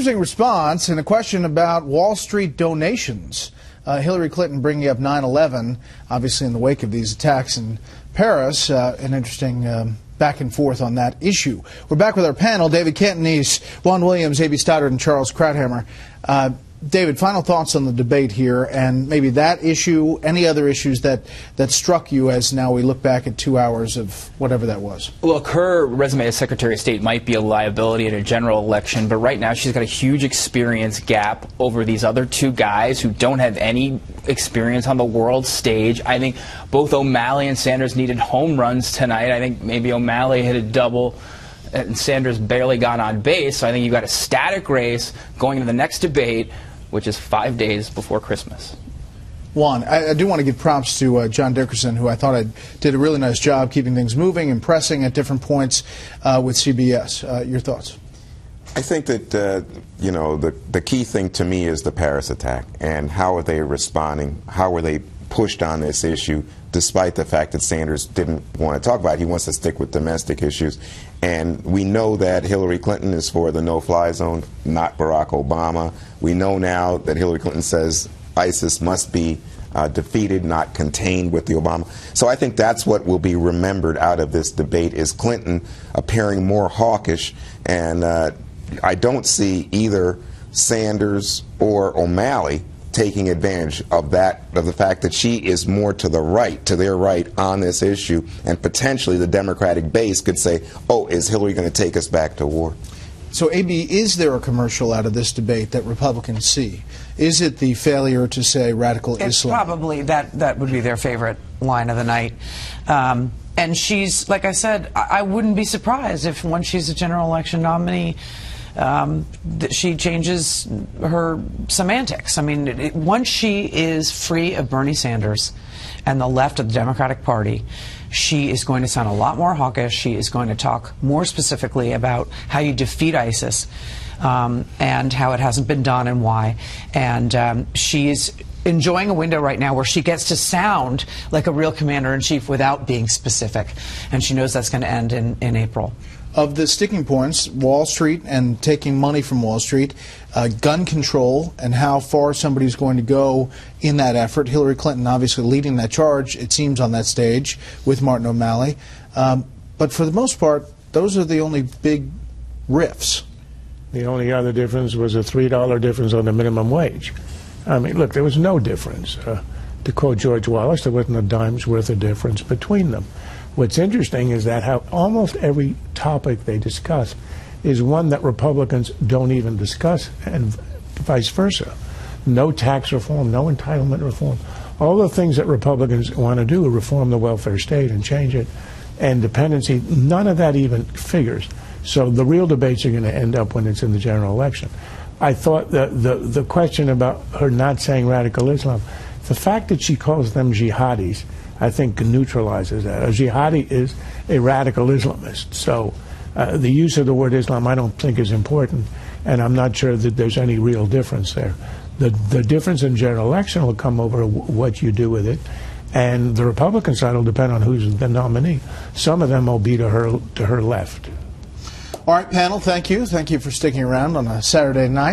interesting response and a question about Wall Street donations. Hillary Clinton bringing up 9/11, obviously in the wake of these attacks in Paris. An interesting back and forth on that issue. We're back with our panel, David Cantonese, Juan Williams, A.B. Stoddard, and Charles Krauthammer. David, final thoughts on the debate here, and maybe that issue, any other issues that struck you as now we look back at 2 hours of whatever that was? Look, her resume as Secretary of State might be a liability in a general election, but right now she's got a huge experience gap over these other two guys who don't have any experience on the world stage. I think both O'Malley and Sanders needed home runs tonight. I think maybe O'Malley hit a double and Sanders barely got on base. So I think you've got a static race going into the next debate, which is 5 days before Christmas. Juan, I do want to give props to John Dickerson, who I thought did a really nice job keeping things moving and pressing at different points with CBS. Your thoughts? I think that, you know, the key thing to me is the Paris attack and how are they responding, how were they pushed on this issue, despite the fact that Sanders didn't want to talk about it. He wants to stick with domestic issues. And we know that Hillary Clinton is for the no-fly zone, not Barack Obama. We know now that Hillary Clinton says ISIS must be defeated, not contained with the Obama. So I think that's what will be remembered out of this debate, is Clinton appearing more hawkish. And I don't see either Sanders or O'Malley taking advantage of the fact that she is more to the right, to their right on this issue, and potentially the Democratic base could say, oh, is Hillary going to take us back to war? So, A.B., is there a commercial out of this debate that Republicans see? Is it the failure to say radical Islam? It's probably that would be their favorite line of the night. And she's, like I said, I wouldn't be surprised if when she's a general election nominee, she changes her semantics. I mean, once she is free of Bernie Sanders and the left of the Democratic Party, she is going to sound a lot more hawkish. She is going to talk more specifically about how you defeat ISIS and how it hasn't been done and why. And she is enjoying a window right now where she gets to sound like a real commander-in-chief without being specific. And she knows that's going to end in April. Of the sticking points, Wall Street and taking money from Wall Street, gun control and how far somebody's going to go in that effort. Hillary Clinton obviously leading that charge, it seems, on that stage with Martin O'Malley. But for the most part, those are the only big riffs. The only other difference was a $3 difference on the minimum wage. I mean, look, there was no difference. To quote George Wallace, there wasn't a dime's worth of difference between them. What's interesting is that how almost every topic they discuss is one that Republicans don't even discuss, and vice versa. No tax reform, no entitlement reform. All the things that Republicans want to do, reform the welfare state and change it, and dependency, none of that even figures. So the real debates are going to end up when it's in the general election. I thought the question about her not saying radical Islam, the fact that she calls them jihadis, I think neutralizes that. A jihadi is a radical Islamist. So the use of the word Islam I don't think is important, and I'm not sure that there's any real difference there. The difference in general election will come over what you do with it, and the Republican side will depend on who's the nominee. Some of them will be to her left. All right, panel, thank you. Thank you for sticking around on a Saturday night.